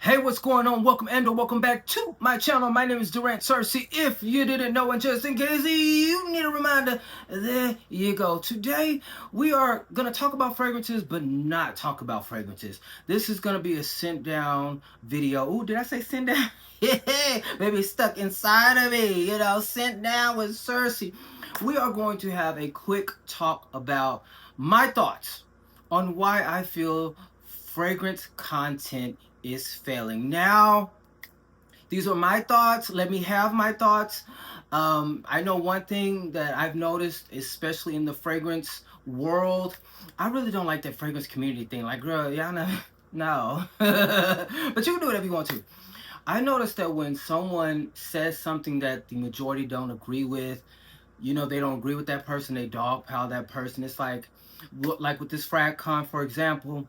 Hey, what's going on? Welcome and welcome back to my channel. My name is Durant Cersei. If you didn't know, and just in case you need a reminder, there you go. Today we are gonna talk about fragrances, but not talk about fragrances. This is gonna be a scent down video. Ooh, did I say scent down? Yeah, maybe it's stuck inside of me. You know, scent down with Cersei. We are going to have a quick talk about my thoughts on why I feel fragrance content is failing. Now, these are my thoughts. Let me have my thoughts. I know one thing that I've noticed, especially in the fragrance world, I really don't like that fragrance community thing. Like, girl, y'all know, no. But you can do whatever you want to. I noticed that when someone says something that the majority don't agree with, you know, they don't agree with that person, they dogpile that person. It's like with this frag con, for example.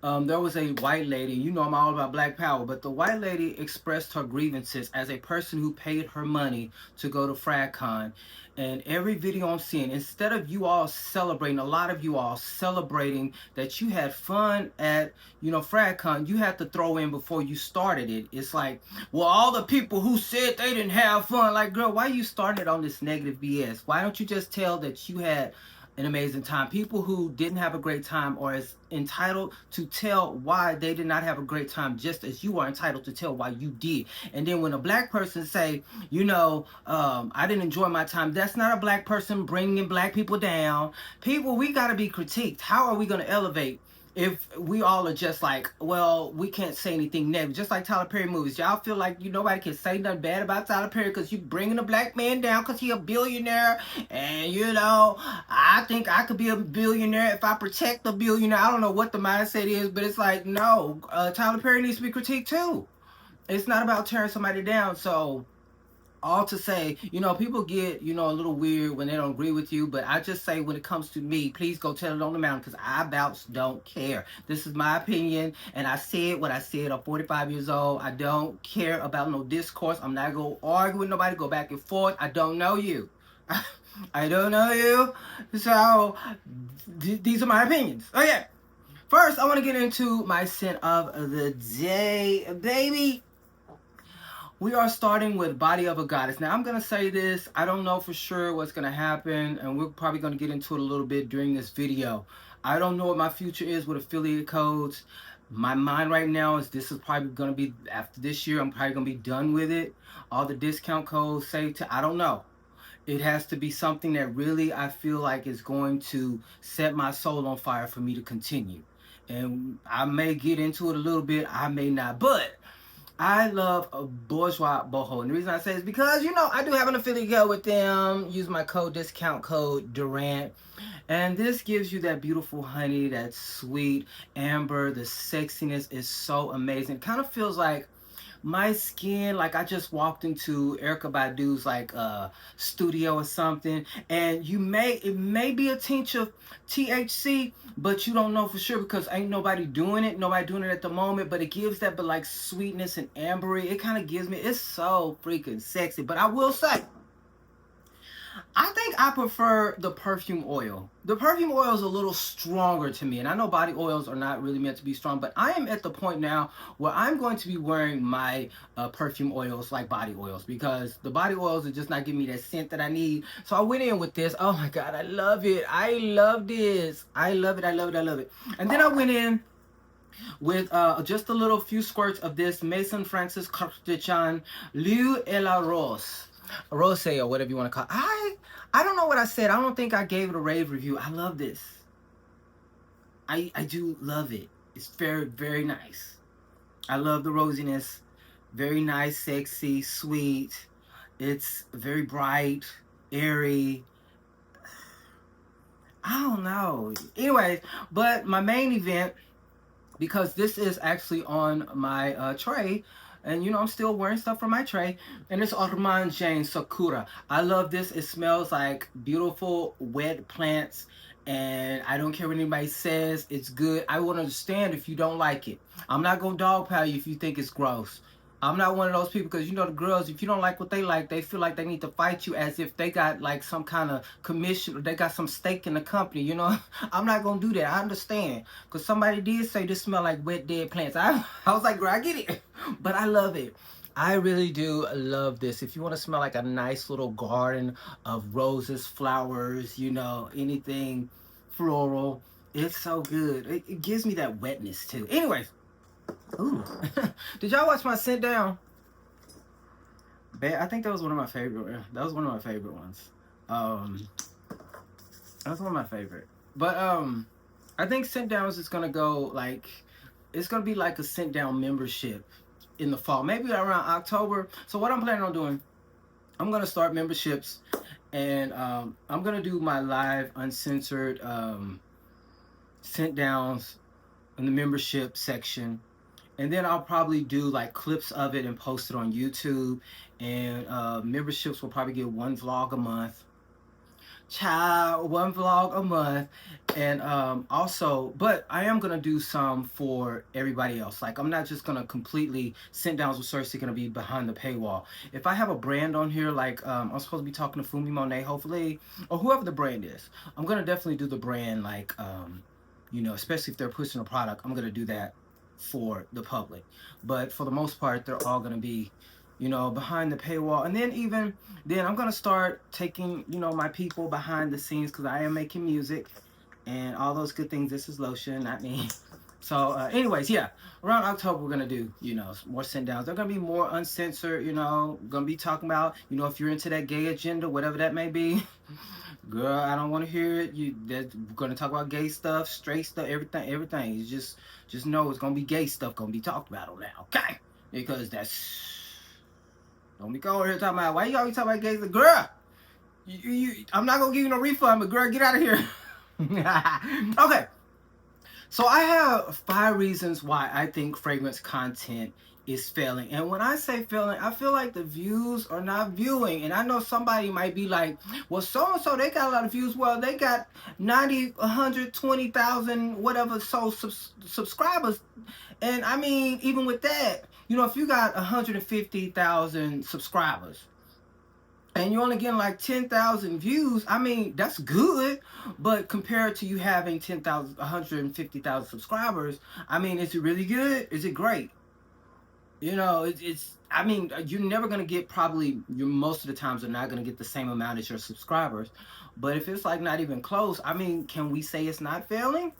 There was a white lady, you know I'm all about black power, but the white lady expressed her grievances as a person who paid her money to go to FragCon. And every video I'm seeing, instead of you all celebrating, a lot of you all celebrating that you had fun at, you know, FragCon, you had to throw in before you started it. It's like, well, all the people who said they didn't have fun, like, girl, why are you starting it on this negative BS? Why don't you just tell that you had an amazing time? People who didn't have a great time are as entitled to tell why they did not have a great time, just as you are entitled to tell why you did. And then when a black person say, you know, I didn't enjoy my time, that's not a black person bringing black people down. People, we got to be critiqued. How are we going to elevate if we all are just like, well, we can't say anything negative? Just like Tyler Perry movies. Y'all feel like nobody can say nothing bad about Tyler Perry because you bringing a black man down because he a billionaire. And, you know, I think I could be a billionaire if I protect the billionaire. I don't know what the mindset is, but it's like, no, Tyler Perry needs to be critiqued too. It's not about tearing somebody down. So all to say, you know, people get, you know, a little weird when they don't agree with you, but I just say when it comes to me, please go tell it on the mountain, because I about don't care. This is my opinion, and I said what I said. I'm 45 years old. I don't care about no discourse. I'm not going to argue with nobody, go back and forth. I don't know you. I don't know you. So, these are my opinions. Okay. First, I want to get into my scent of the day, baby. We are starting with Body of a Goddess. Now, I'm going to say this. I don't know for sure what's going to happen, and we're probably going to get into it a little bit during this video. I don't know what my future is with affiliate codes. My mind right now is this is probably going to be, after this year, I'm probably going to be done with it. All the discount codes say to, I don't know. It has to be something that really I feel like is going to set my soul on fire for me to continue. And I may get into it a little bit, I may not, but I love a Bourgeois Boho. And the reason I say is because, you know, I do have an affiliate code with them. Use my discount code Durant. And this gives you that beautiful honey, that sweet amber. The sexiness is so amazing. It kind of feels like my skin, like I just walked into Erykah Badu's like studio or something, and it may be a tinge of THC, but you don't know for sure because ain't nobody doing it at the moment, but it gives that but like sweetness and ambery. It kind of gives me, it's so freaking sexy. But I will say, I think I prefer the perfume oil. The perfume oil is a little stronger to me, and I know body oils are not really meant to be strong, but I am at the point now where I'm going to be wearing my perfume oils like body oils, because the body oils are just not giving me that scent that I need. So I went in with this. Oh my God, I love it. I love this. I love it. I love it. I love it. And then I went in with just a little few squirts of this Maison Francis Cartechan Lieu et la Rose. Rose, or whatever you want to call it. I don't know what I said. I don't think I gave it a rave review. I love this. I do love it. It's very, very nice. I love the rosiness. Very nice, sexy, sweet. It's very bright, airy. I don't know. Anyways, but my main event, because this is actually on my tray, and you know I'm still wearing stuff from my tray, and it's Armand Jane Sakura. I love this. It smells like beautiful wet plants, and I don't care what anybody says. It's good. I would understand if you don't like it. I'm not gonna dogpile you if you think it's gross. I'm not one of those people, because you know the girls, if you don't like what they like, they feel like they need to fight you as if they got like some kind of commission or they got some stake in the company, you know. I'm not gonna do that. I understand, because somebody did say this smell like wet dead plants. I was like, girl, I get it, but I love it. I really do love this. If you want to smell like a nice little garden of roses, flowers, you know, anything floral, it's so good. It gives me that wetness too. Anyways, ooh. Did y'all watch my Scent Down? I think that was one of my favorite. That was one of my favorite ones. That was one of my favorite. But I think ScentDowns is gonna go like, it's gonna be like a ScentDown membership in the fall, maybe around October. So what I'm planning on doing, I'm gonna start memberships, and I'm gonna do my live uncensored ScentDowns in the membership section. And then I'll probably do like clips of it and post it on YouTube. And memberships will probably get one vlog a month. Child, one vlog a month. And also, but I am going to do some for everybody else. Like, I'm not just going to completely, ScentDowns with Cersei going to be behind the paywall. If I have a brand on here, like I'm supposed to be talking to Fumi Monet, hopefully, or whoever the brand is, I'm going to definitely do the brand, like, you know, especially if they're pushing a product, I'm going to do that for the public. But for the most part, they're all going to be, you know, behind the paywall. And then even then, I'm going to start taking, you know, my people behind the scenes, because I am making music and all those good things. This is lotion, not me. So anyways, yeah, around October, we're going to do, you know, more ScentDowns. They're going to be more uncensored, you know, going to be talking about, you know, if you're into that gay agenda, whatever that may be. Girl, I don't want to hear it. We're going to talk about gay stuff, straight stuff, everything. You just know it's going to be gay stuff going to be talked about on that, okay? Because that's, don't be going here talking about, why you always talking about gay stuff? Girl, I'm not going to give you no refund, but girl, get out of here. Okay. So I have 5 reasons why I think fragrance content is failing. And when I say failing, I feel like the views are not viewing. And I know somebody might be like, well, so-and-so, they got a lot of views. Well, they got 90, 120,000, whatever, so subscribers. And I mean, even with that, you know, if you got 150,000 subscribers, and you're only getting like 10,000 views, I mean, that's good. But compared to you having 150,000 subscribers, I mean, is it really good? Is it great? You know, it's, I mean, you're never going to get, probably, most of the times are not going to get the same amount as your subscribers. But if it's like not even close, I mean, can we say it's not failing?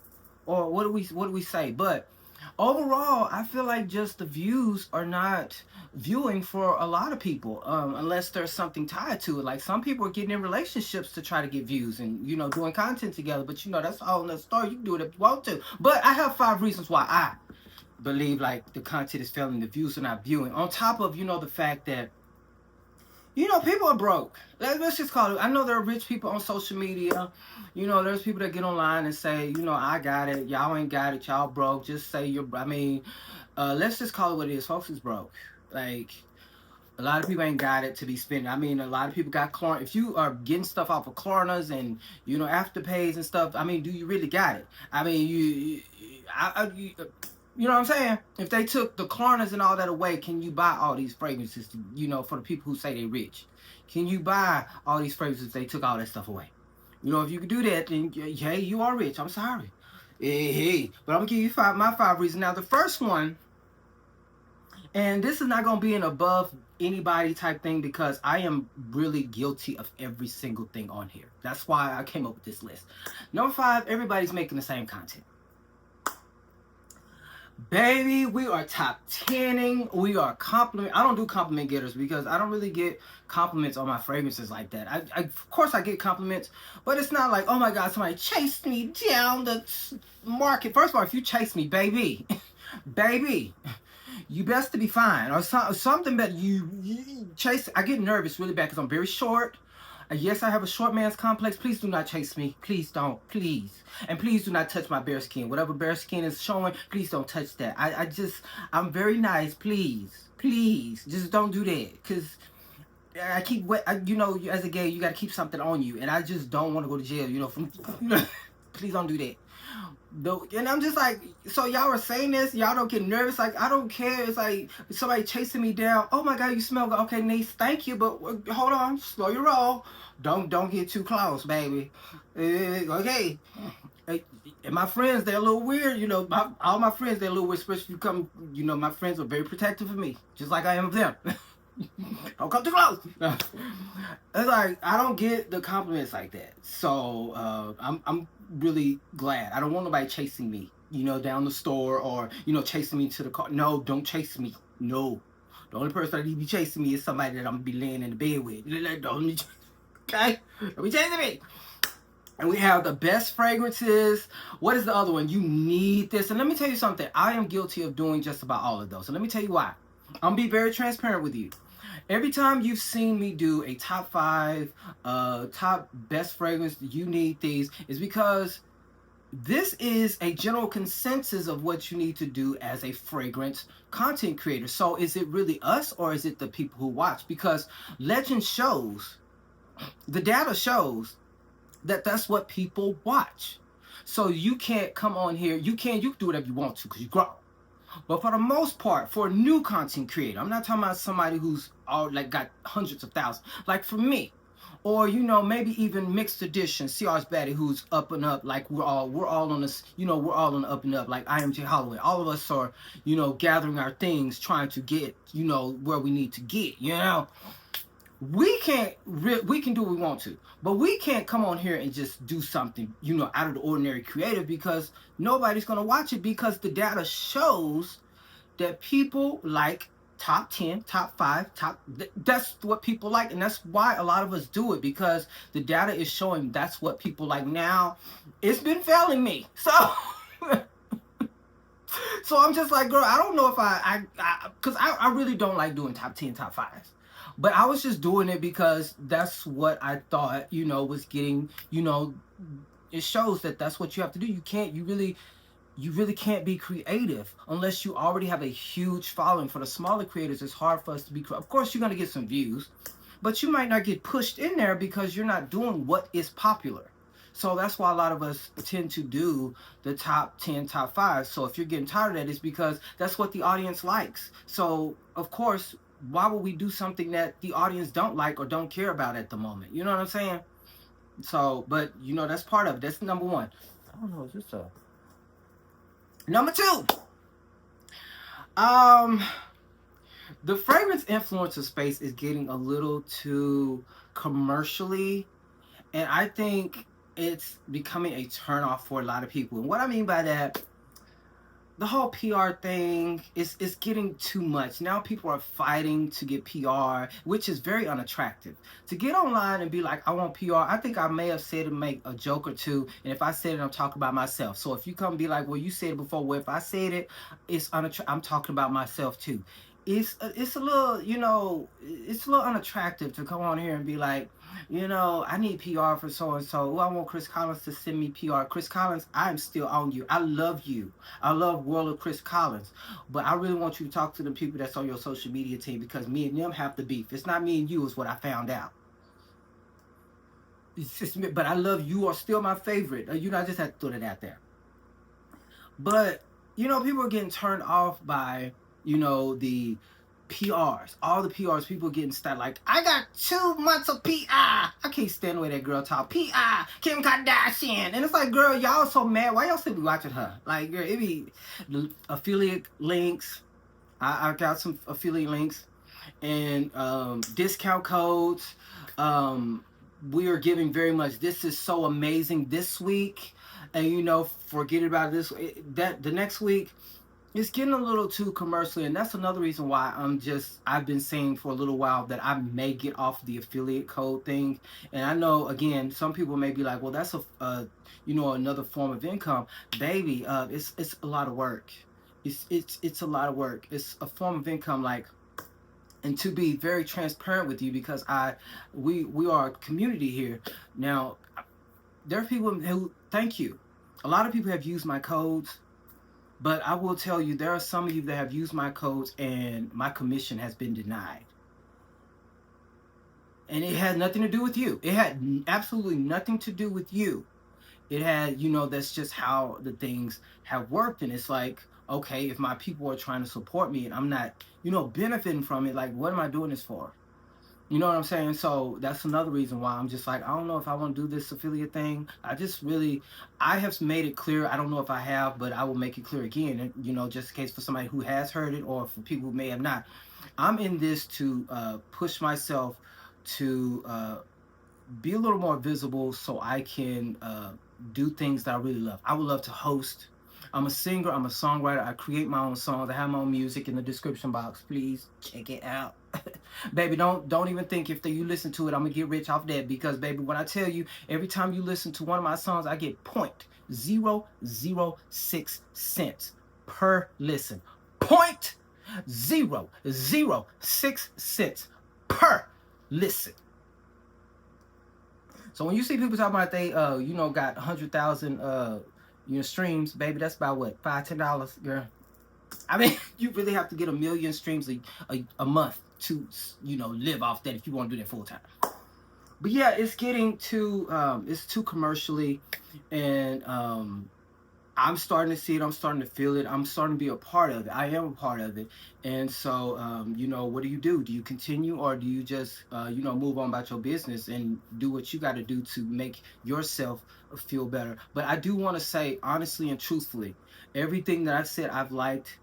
Or what do we say? But overall, I feel like just the views are not viewing for a lot of people, unless there's something tied to it. Like, some people are getting in relationships to try to get views and, you know, doing content together. But, you know, that's all in the story. You can do it if you want to. But I have 5 reasons why I believe, like, the content is failing, the views are not viewing. On top of, you know, the fact that, you know, people are broke. Let's just call it. I know there are rich people on social media. You know, there's people that get online and say, you know, I got it. Y'all ain't got it. Y'all broke. Just say you're, I mean, let's just call it what it is. Folks is broke. Like, a lot of people ain't got it to be spending. I mean, a lot of people got Klarna. If you are getting stuff off of Klarnas and, you know, Afterpays and stuff, I mean, do you really got it? I mean, you know what I'm saying? If they took the Klarnas and all that away, can you buy all these fragrances, you know, for the people who say they rich? Can you buy all these fragrances if they took all that stuff away? You know, if you could do that, then, hey, you are rich. I'm sorry. Hey, but I'm going to give you my 5 reasons. Now, the first one, and this is not going to be an above anybody type thing, because I am really guilty of every single thing on here. That's why I came up with this list. Number 5, everybody's making the same content. Baby, we are top 10ing. We are compliment. I don't do compliment getters, because I don't really get compliments on my fragrances like that. Of course, I get compliments, but it's not like, oh my God, somebody chased me down the market. First of all, if you chase me, baby, baby, you best to be fine, or something that you chase. I get nervous really bad because I'm very short. Yes, I have a short man's complex. Please do not chase me. Please don't. Please. And please do not touch my bare skin. Whatever bare skin is showing, please don't touch that. I'm very nice. Please. Please. Just don't do that. Because I keep, you know, as a gay, you got to keep something on you. And I just don't want to go to jail, you know. Please don't do that. And I'm just like, so y'all are saying this, y'all don't get nervous. Like, I don't care. It's like somebody chasing me down. Oh my God, you smell good. Okay, niece, thank you, but hold on, slow your roll. Don't get too close, baby. Okay. And my friends, they're a little weird, you know. All my friends, they're a little weird, especially if you come, you know, my friends are very protective of me, just like I am of them. Don't come too close. It's like, I don't get the compliments like that. So I'm really glad. I don't want nobody chasing me, you know, down the store, or, you know, chasing me to the car. No, don't chase me. No. The only person that need to be chasing me is somebody that I'm going to be laying in the bed with. Okay? Don't be chasing me. And we have the best fragrances. What is the other one? You need this. And let me tell you something. I am guilty of doing just about all of those. And let me tell you why. I'm going to be very transparent with you. Every time you've seen me do a top 5, top best fragrance, you need these, is because this is a general consensus of what you need to do as a fragrance content creator. So is it really us, or is it the people who watch? Because legend shows, the data shows that that's what people watch. So you can't come on here. You can do whatever you want to because you grow. But for the most part, for a new content creator, I'm not talking about somebody who's all like got hundreds of thousands. Like for me, or, you know, maybe even mixed edition, CR's Batty, who's up and up. Like we're all on this, you know, we're all on the up and up. Like IMJ Holloway, all of us are, you know, gathering our things, trying to get, you know, where we need to get. You know, we can do what we want to, but we can't come on here and just do something, you know, out of the ordinary creative, because nobody's going to watch it, because the data shows that people like top 10, top 5, that's what people like. And that's why a lot of us do it, because the data is showing that's what people like. Now, it's been failing me. So so I'm just like, girl, I don't know if because I really don't like doing top 10, top 5s. But I was just doing it because that's what I thought, you know, was getting, you know, it shows that that's what you have to do. You really can't be creative unless you already have a huge following. For the smaller creators, it's hard for us to be creative. Of course, you're going to get some views, but you might not get pushed in there because you're not doing what is popular. So that's why a lot of us tend to do the top 10, top 5. So if you're getting tired of that, it's because that's what the audience likes. So, of course, why would we do something that the audience don't like or don't care about at the moment? You know what I'm saying? So, but, you know, that's part of it. That's number 1. I don't know, is this a... Number 2. The fragrance influencer space is getting a little too commercially, and I think it's becoming a turnoff for a lot of people. And what I mean by that, the whole PR thing is getting too much. Now people are fighting to get PR, which is very unattractive. To get online and be like, I want PR, I think I may have said it, make a joke or two, and if I said it, I'm talking about myself. So if you come and be like, well, you said it before, well, if I said it, I'm talking about myself too. It's a little, you know, it's a little unattractive to come on here and be like, you know, I need PR for so-and-so. Oh, I want Chris Collins to send me PR. Chris Collins, I'm still on you. I love you. I love World of Chris Collins. But I really want you to talk to the people that's on your social media team, because me and them have the beef. It's not me and you is what I found out. It's just me, but I love you. Are still my favorite. You know, I just had to throw that out there. But, you know, people are getting turned off by, you know, the PRs, all the PRs, people getting started like, I got 2 months of PR. I can't stand the way that girl talk. PR, Kim Kardashian. And it's like, girl, y'all so mad. Why y'all still be watching her? Like, girl, it be affiliate links. I got some affiliate links and discount codes. We are giving very much. This is so amazing this week. And, you know, forget about this. The next week, it's getting a little too commercial, and that's another reason why I've been saying for a little while that I may get off the affiliate code thing. And I know, again, some people may be like, well, that's you know, another form of income. Baby, it's a lot of work. It's a lot of work. It's a form of income, like, and to be very transparent with you, because we are a community here. Now, there are people who, thank you. A lot of people have used my codes. But I will tell you, there are some of you that have used my codes and my commission has been denied. And it had nothing to do with you. It had absolutely nothing to do with you. it had, you know, that's just how the things have worked. And it's like, okay, if my people are trying to support me and I'm not, you know, benefiting from it, like, what am I doing this for? You know what I'm saying? So that's another reason why I'm just like, I don't know if I want to do this affiliate thing. I have made it clear. I don't know if I have, but I will make it clear again, you know, just in case for somebody who has heard it or for people who may have not. I'm in this to push myself to be a little more visible so I can do things that I really love. I would love to host. I'm a singer, I'm a songwriter, I create my own songs, I have my own music in the description box. Please check it out. Baby, don't even think if you listen to it, I'm gonna get rich off that, because baby, when I tell you, every time you listen to one of my songs, I get 0.006 cents per listen. 0.006 cents per listen. So when you see people talking about they you know, got 100,000 you know, streams, baby, that's about what, $5-10, girl. I mean, you really have to get 1 million streams a month to, you know, live off that if you want to do that full time. But yeah, it's getting too it's too commercially, and I'm starting to see it, I'm starting to feel it, I'm starting to be a part of it. I am a part of it. And so you know, what do? Do you continue, or do you just you know, move on about your business and do what you got to do to make yourself feel better? But I do want to say honestly and truthfully, everything that I said I've liked.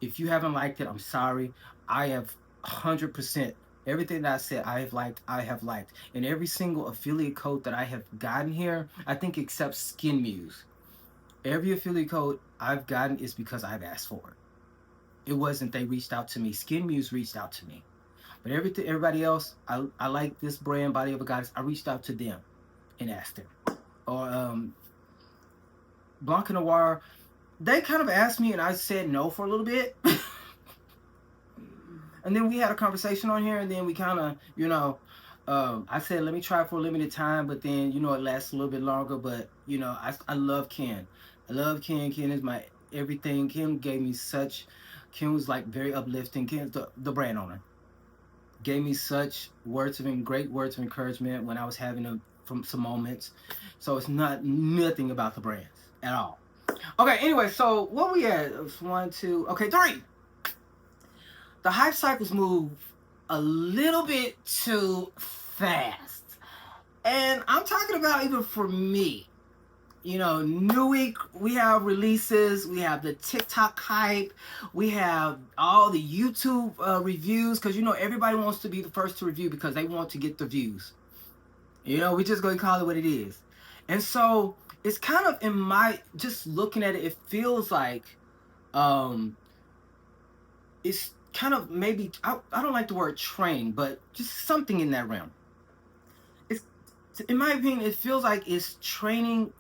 If you haven't liked it, I'm sorry. I have 100%. Everything that I said I have liked, and every single affiliate code that I have gotten here, I think except Skin Muse, every affiliate code I've gotten is because I've asked for it. It wasn't they reached out to me. Skin Muse reached out to me. But everybody else, I like this brand, Body of a Goddess, I reached out to them and asked them. Or Blanc and Noire, they kind of asked me and I said no for a little bit. And then we had a conversation on here, and then we kind of, you know, I said, let me try for a limited time, but then, you know, it lasts a little bit longer. But, you know, I love Ken. I love Ken. Ken is my everything. Ken was like very uplifting. Ken's the brand owner. Gave me such great words of encouragement when I was having some moments. So it's nothing about the brands at all. Okay, anyway, so what we had? 1, 2, okay, 3. The hype cycles move a little bit too fast. And I'm talking about even for me. You know, new week, we have releases, we have the TikTok hype, we have all the YouTube reviews, because, you know, everybody wants to be the first to review because they want to get the views. You know, we just going to call it what it is. And so it's kind of, just looking at it, it feels like it's kind of maybe, I don't like the word train, but just something in that realm. It's, in my opinion, it feels like it's training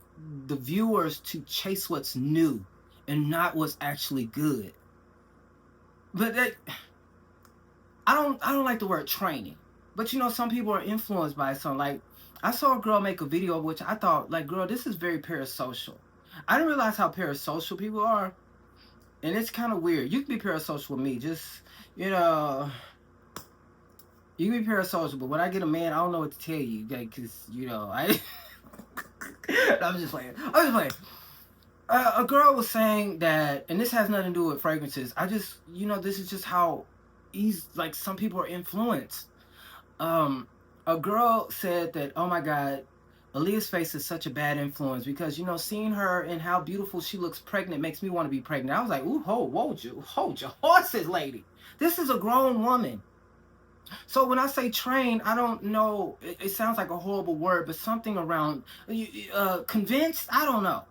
the viewers to chase what's new and not what's actually good. But I don't like the word training. But, you know, some people are influenced by something. Like, I saw a girl make a video which I thought, like, girl, this is very parasocial. I didn't realize how parasocial people are. And it's kind of weird. You can be parasocial with me. Just, you know, you can be parasocial. But when I get a man, I don't know what to tell you. Because, you know, I'm just playing. A girl was saying that, and this has nothing to do with fragrances. You know, this is just how like, some people are influenced. A girl said that, oh my God, Aaliyah's face is such a bad influence because, you know, seeing her and how beautiful she looks pregnant makes me want to be pregnant. I was like, ooh, hold your horses, lady. This is a grown woman. So when I say train, I don't know, it sounds like a horrible word, but something around, convinced, I don't know.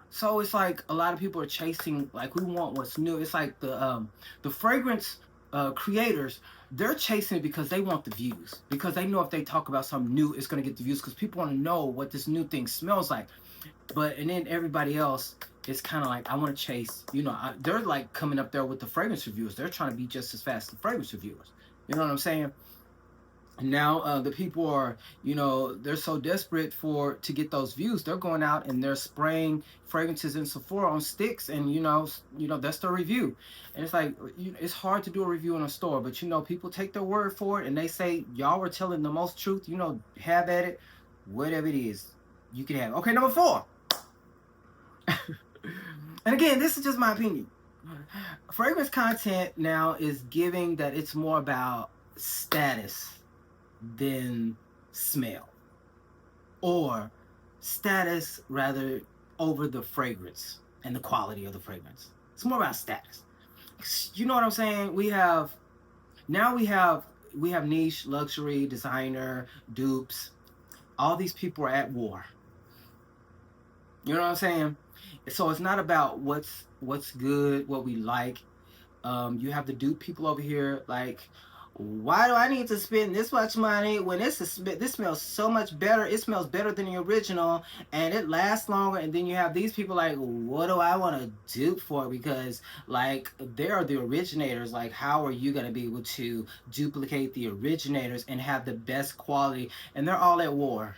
So it's like a lot of people are chasing, like, we want what's new. It's like the fragrance creators, they're chasing it because they want the views. Because they know if they talk about something new, it's going to get the views. Because people want to know what this new thing smells like. And then everybody else is kind of like, I want to chase, you know, they're like coming up there with the fragrance reviewers. They're trying to be just as fast as the fragrance reviewers. You know what I'm saying? And now the people are, you know, they're so desperate to get those views. They're going out and they're spraying fragrances in Sephora on sticks, and you know that's their review. And it's like, it's hard to do a review in a store, but you know, people take their word for it, and they say y'all were telling the most truth. You know, have at it, whatever it is, you can have. Okay, number 4. And again, this is just my opinion. Fragrance content now is giving that it's more about status than smell, or status rather over the fragrance and the quality of the fragrance. It's more about status. You know what I'm saying? We have niche, luxury, designer, dupes. All these people are at war. You know what I'm saying? So it's not about what's good, what we like. You have the dupe people over here like, why do I need to spend this much money when this smells so much better? It smells better than the original, and it lasts longer. And then you have these people like, what do I want to dupe for? Because like they are the originators. Like, how are you going to be able to duplicate the originators and have the best quality? And they're all at war.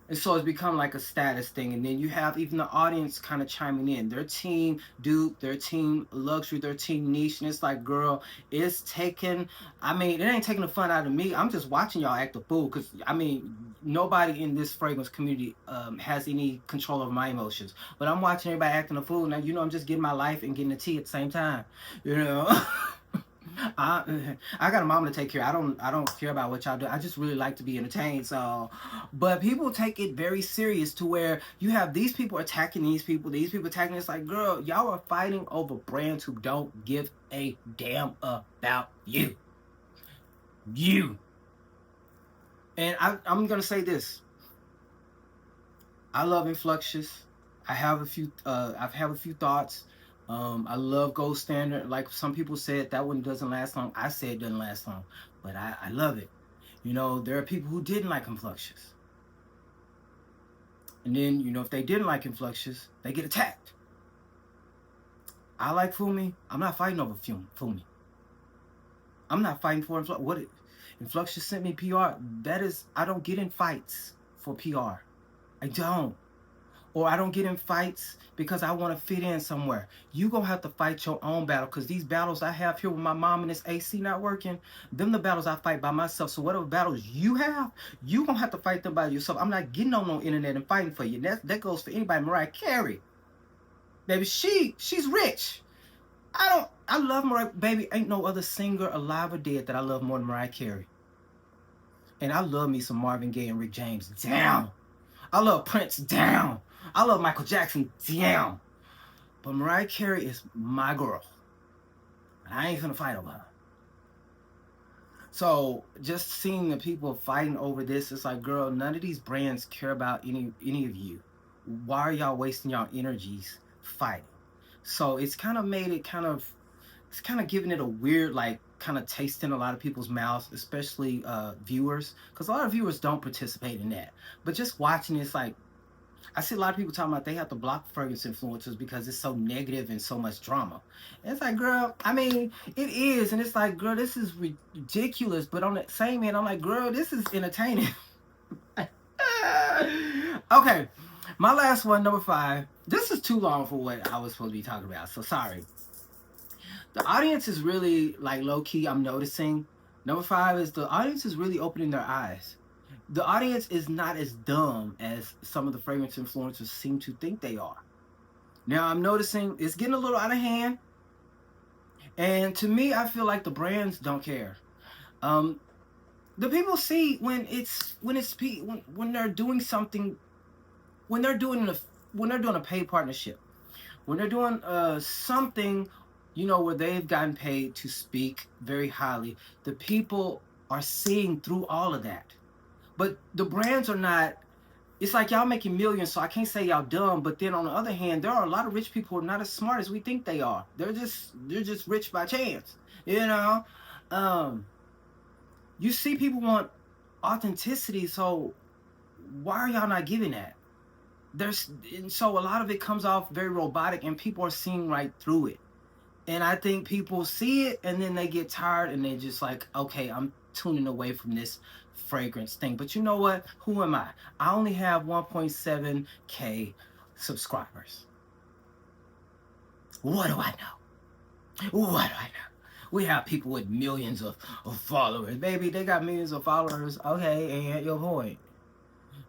And so it's become like a status thing. And then you have even the audience kind of chiming in. Their team dupe, their team luxury, their team niche. And it's like, girl, it's taking, I mean, it ain't taking the fun out of me. I'm just watching y'all act a fool. Because, I mean, nobody in this fragrance community has any control over my emotions. But I'm watching everybody acting a fool. Now, you know, I'm just getting my life and getting the tea at the same time. You know? I got a mom to take care of. I don't care about what y'all do. I just really like to be entertained. So, but people take it very serious to where you have these people attacking these people attacking. It's like, girl, y'all are fighting over brands who don't give a damn about you. And I'm gonna say this. I love Influxious. I have a few thoughts. I love Gold Standard. Like some people said, that one doesn't last long. I say it doesn't last long, but I love it. You know, there are people who didn't like Influxious. And then, you know, if they didn't like Influxious, they get attacked. I like Fumi. I'm not fighting over Fumi. I'm not fighting for Influxious. Influxious sent me PR. That is, I don't get in fights for PR. I don't. Or I don't get in fights because I want to fit in somewhere. You gonna have to fight your own battle, because these battles I have here with my mom and this AC not working, them the battles I fight by myself. So whatever battles you have, you gonna have to fight them by yourself. I'm not getting on no internet and fighting for you. That goes for anybody. Mariah Carey, baby, she's rich. I love Mariah, baby. Ain't no other singer alive or dead that I love more than Mariah Carey. And I love me some Marvin Gaye and Rick James. Down. I love Prince. Down. I love Michael Jackson, damn. But Mariah Carey is my girl. And I ain't finna fight over her. So just seeing the people fighting over this, it's like, girl, none of these brands care about any of you. Why are y'all wasting y'all energies fighting? So it's kind of made it it's kind of giving it a weird, like, kind of taste in a lot of people's mouths, especially viewers. Because a lot of viewers don't participate in that. But just watching it's like, I see a lot of people talking about they have to block fragrance influencers because it's so negative and so much drama. And it's like, girl, I mean, it is. And it's like, girl, this is ridiculous. But on the same hand, I'm like, girl, this is entertaining. Okay, my last one, number 5. This is too long for what I was supposed to be talking about, so sorry. The audience is really, like, low-key, I'm noticing. Number 5 is the audience is really opening their eyes. The audience is not as dumb as some of the fragrance influencers seem to think they are. Now, I'm noticing it's getting a little out of hand. And to me, I feel like the brands don't care. The people see when they're doing something, when they're doing a paid partnership, when they're doing something, you know, where they've gotten paid to speak very highly. The people are seeing through all of that. But the brands are not, it's like y'all making millions, so I can't say y'all dumb. But then on the other hand, there are a lot of rich people who are not as smart as we think they are. They're just rich by chance, you know? You see people want authenticity, so why are y'all not giving that? And so a lot of it comes off very robotic, and people are seeing right through it. And I think people see it, and then they get tired, and they just like, okay, I'm tuning away from this fragrance thing. But you know what? Who am I? I only have 1.7K subscribers. What do I know? What do I know? We have people with millions of followers. Baby, they got millions of followers. Okay, and your point.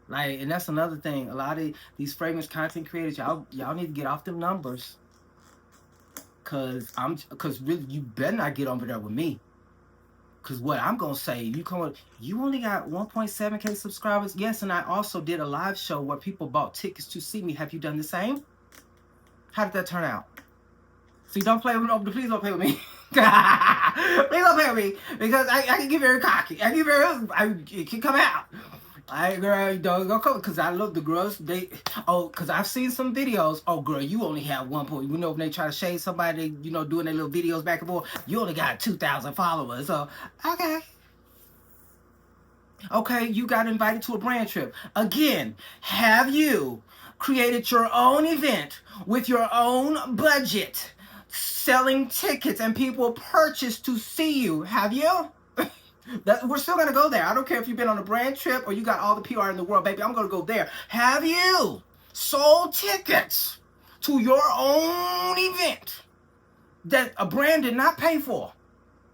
Like, and that's another thing. A lot of these fragrance content creators, y'all need to get off them numbers. Cause really, you better not get over there with me. Cause what I'm gonna say, you only got 1.7K subscribers. Yes, and I also did a live show where people bought tickets to see me. Have you done the same? How did that turn out? See, don't play with me. Please don't play with me. Please don't play with me, because I can get very cocky. It can come out. Girl, don't go come, because I love the girls. Because I've seen some videos. Oh, girl, you only have 1 point. You know, when they try to shade somebody, you know, doing their little videos back and forth, you only got 2,000 followers. So, okay. Okay, you got invited to a brand trip. Again, have you created your own event with your own budget, selling tickets, and people purchase to see you? Have you? We're still going to go there. I don't care if you've been on a brand trip or you got all the PR in the world, baby. I'm going to go there. Have you sold tickets to your own event that a brand did not pay for?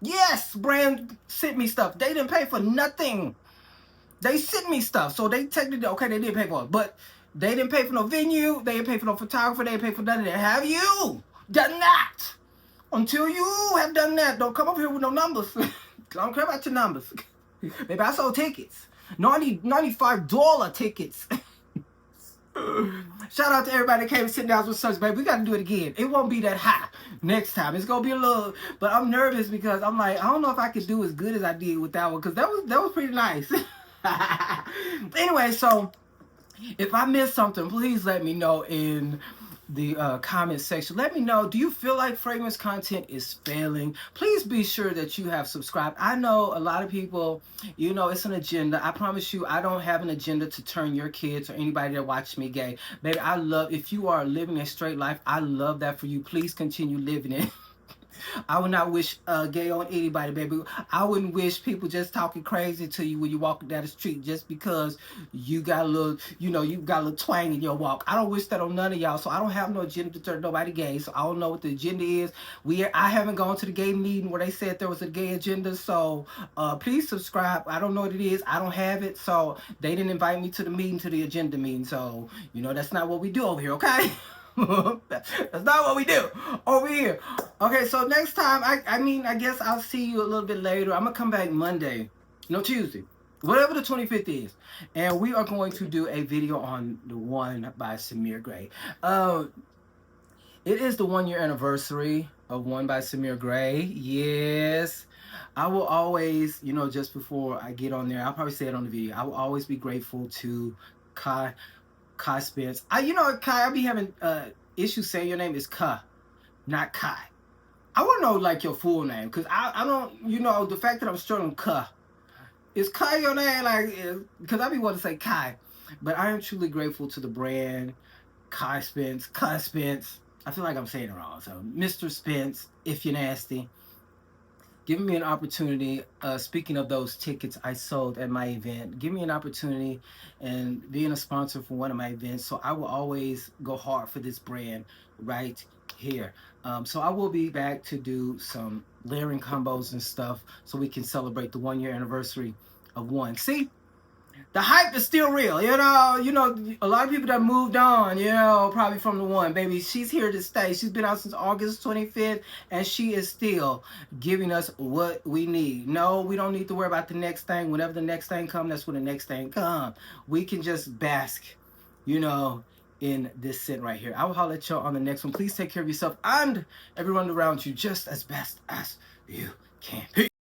Yes, brand sent me stuff. They didn't pay for nothing. They sent me stuff. So they technically, okay, they didn't pay for it. But they didn't pay for no venue. They didn't pay for no photographer. They didn't pay for none of that. Have you done that? Until you have done that, don't come up here with no numbers. I don't care about your numbers. Maybe I sold tickets. $95 tickets. Shout out to everybody that came and ScentDowns with Such, baby. We got to do it again. It won't be that high next time. It's going to be a little, but I'm nervous because I'm like, I don't know if I could do as good as I did with that one, because that was pretty nice. Anyway, so if I missed something, please let me know in the comment section. Let me know, do you feel like fragrance content is failing? Please be sure that you have subscribed. I know a lot of people, you know, it's an agenda. I promise you, I don't have an agenda to turn your kids or anybody that watch me gay. Baby, I love, if you are living a straight life, I love that for you. Please continue living it. I would not wish gay on anybody, baby. I wouldn't wish people just talking crazy to you when you're walking down the street just because you got a little, you know, you got a little twang in your walk. I don't wish that on none of y'all. So I don't have no agenda to turn nobody gay. So I don't know what the agenda is. I haven't gone to the gay meeting where they said there was a gay agenda. So please subscribe. I don't know what it is. I don't have it. So they didn't invite me to the meeting, to the agenda meeting. So, you know, that's not what we do over here, okay? That's not what we do over here. Okay, so next time, I guess I'll see you a little bit later. I'm gonna come back Monday, no, Tuesday, whatever the 25th is, and we are going to do a video on the One by Samir Gray. It is the 1-year anniversary of One by Samir Gray. Yes, I will always, you know, just before I get on there, I'll probably say it on the video, I will always be grateful to Kai Spence. You know, Kai, I be having issues saying your name is Ka, not Kai. I want to know, like, your full name, because I don't, you know, the fact that I'm struggling Ka. Is Kai your name? Like, because I be wanting to say Kai. But I am truly grateful to the brand, Kai Spence, Ka Spence. I feel like I'm saying it wrong. So, Mr. Spence, if you're nasty, giving me an opportunity, speaking of those tickets I sold at my event, give me an opportunity and being a sponsor for one of my events. So I will always go hard for this brand right here. So I will be back to do some layering combos and stuff so we can celebrate the 1-year anniversary of One. See? The hype is still real, you know, a lot of people that moved on, you know, probably from the One, baby. She's here to stay. She's been out since August 25th, and she is still giving us what we need. No, we don't need to worry about the next thing. Whenever the next thing comes, that's when the next thing comes. We can just bask, you know, in this scent right here. I will holler at y'all on the next one. Please take care of yourself and everyone around you just as best as you can. Peace.